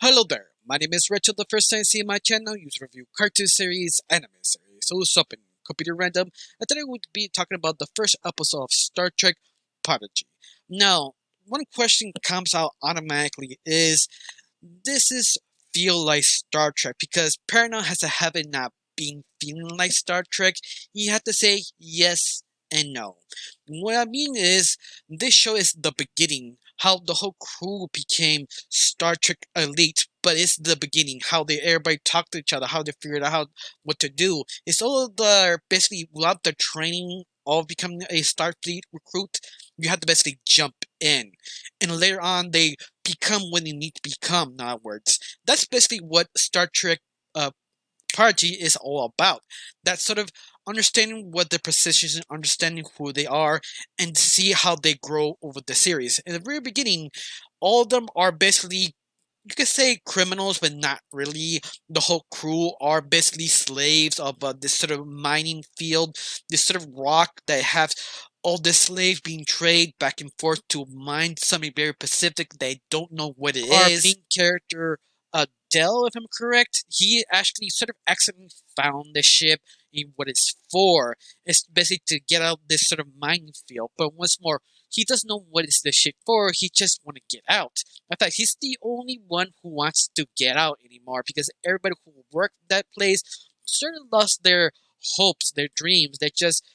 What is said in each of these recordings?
Hello there, my name is Rachel. The first time you see my channel, you review cartoon series, anime series. So what's up in Computer Random? And today we'll be talking about the first episode of Star Trek Prodigy. Now, one question comes out automatically is this is feel like Star Trek because Paramount has a habit not being feeling like Star Trek. You have to say yes and no. What I mean is this show is the beginning, how the whole crew became Star Trek elite, but it's the beginning, how they everybody talk to each other, how they figured out how what to do. It's all the basically without the training of becoming a Starfleet recruit, you have to basically jump in. And later on they become when you need to become, in other words. That's basically what Star Trek uh, Prodigy is all about. That sort of understanding what their positions and understanding who they are and see how they grow over the series. In the very beginning, all of them are basically you could say criminals, but not really. The whole crew are basically slaves of this sort of mining field, this sort of rock that have all the slaves being traded back and forth to mine something very specific. They don't know what it Our is. main character, Dell, if I'm correct, he actually sort of accidentally found the ship and what it's for. It's basically to get out this sort of mining field. But once more, he doesn't know what is the ship for. He just want to get out. In fact, he's the only one who wants to get out anymore because everybody who worked that place sort of lost their hopes, their dreams. They just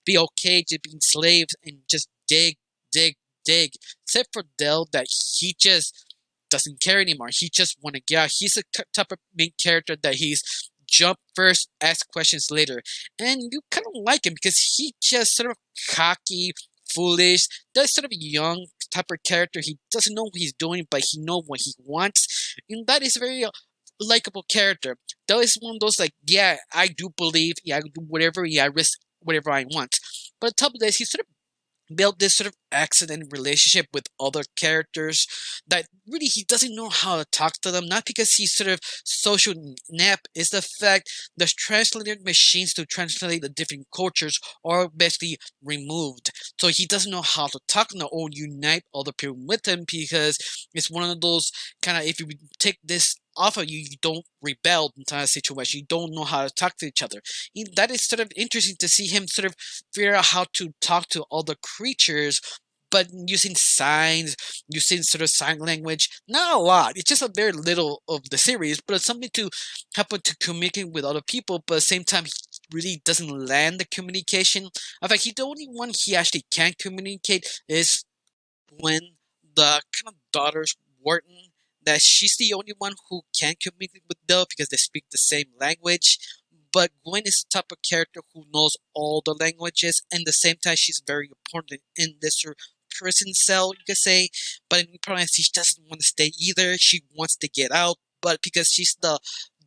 be okay to being slaves and just dig, dig, dig. Except for Dell, that he just doesn't care anymore. He just want to get out. He's a type of main character that he's jump first, ask questions later, and you kind of like him because he just sort of cocky, foolish, that sort of young type of character. He doesn't know what he's doing, but he know what he wants, and that is a very likable character. That is one of those like, yeah, I do believe, yeah, I do whatever, yeah, I risk whatever I want. But on top of this, he sort of built this sort of accident relationship with other characters that really he doesn't know how to talk to them, not because he's sort of social inept. Is the fact the translated machines to translate the different cultures are basically removed, so he doesn't know how to talk now or unite other people with him because it's one of those kind of, if you take this off of you, you don't rebel into a situation, you don't know how to talk to each other. And that is sort of interesting to see him sort of figure out how to talk to other creatures, but using signs, using sort of sign language. Not a lot. It's just a very little of the series, but it's something to help him to communicate with other people. But at the same time, he really doesn't land the communication. In fact, the only one he actually can communicate is when the kind of daughters Wharton, that she's the only one who can communicate with Dell because they speak the same language. But Gwen is the type of character who knows all the languages, and at the same time, she's very important in this prison cell, you could say. But in problem, she doesn't want to stay either. She wants to get out, but because she's the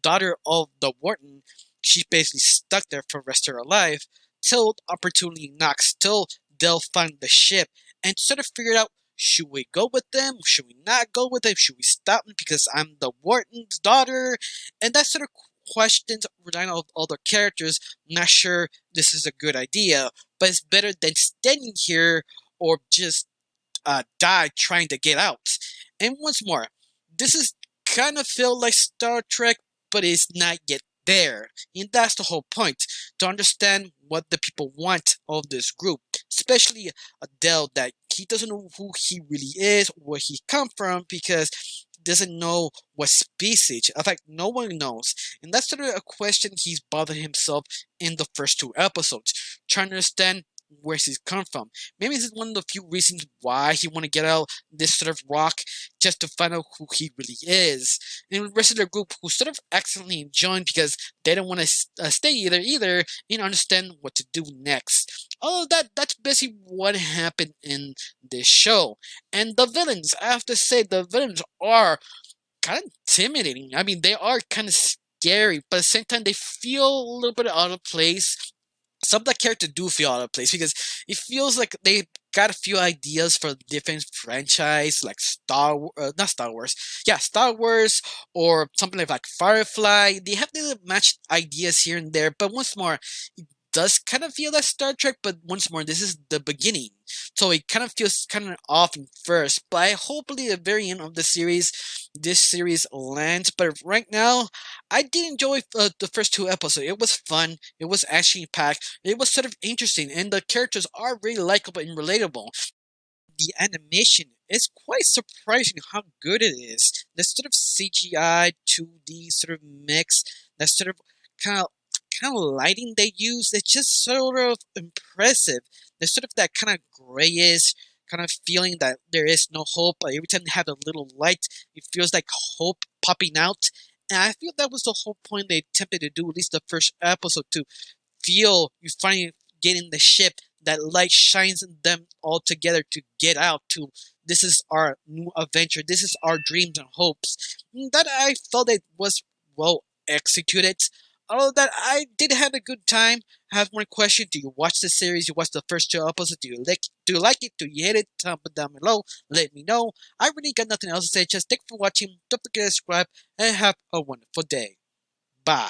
daughter of the warden, she's basically stuck there for the rest of her life till opportunity knocks, till they'll find the ship and sort of figure out, should we go with them? Should we not go with them? Should we stop them because I'm the warden's daughter? And that sort of questions regarding all other characters. Not sure this is a good idea, but it's better than standing here or just die trying to get out. And once more, this is kind of feel like Star Trek, but it's not yet there. And that's the whole point, to understand what the people want of this group, especially Adele, that he doesn't know who he really is, where he come from, because he doesn't know what species. In fact, no one knows. And that's sort of a question he's bothering himself in the first two episodes, trying to understand where he's come from. Maybe this is one of the few reasons why he want to get out this sort of rock, just to find out who he really is. And the rest of the group who sort of accidentally joined because they don't want to stay either and understand what to do next. All of that's basically what happened in this show. And the villains, I have to say, the villains are kind of intimidating. I mean, they are kind of scary, but at the same time, they feel a little bit out of place. Some of the characters do feel out of place because it feels like they got a few ideas for different franchise, like not Star Wars, yeah, Star Wars, or something like Firefly. They have the matched ideas here and there, but once more, it does kind of feel like Star Trek, but once more, this is the beginning, so it kind of feels kind of off in first. But I hopefully at the very end of the series, this series lands. But right now, I did enjoy the first two episodes. It was fun. It was action packed. It was sort of interesting, and the characters are really likable and relatable. The animation is quite surprising how good it is. The sort of CGI 2D sort of mix, that sort of kind of lighting they use, it's just sort of impressive. There's sort of that kind of grayish kind of feeling that there is no hope, but every time they have a little light, it feels like hope popping out. And I feel that was the whole point they attempted to do, at least the first episode, to feel you finally get in the ship, that light shines them all together to get out to this is our new adventure, this is our dreams and hopes. That I felt it was well executed. Although that I did have a good time. I have one question: do you watch the series? You watch the first two episodes? Do you like it? Do you hate it? Tell me down below. Let me know. I really got nothing else to say. Just thank you for watching. Don't forget to subscribe and have a wonderful day. Bye.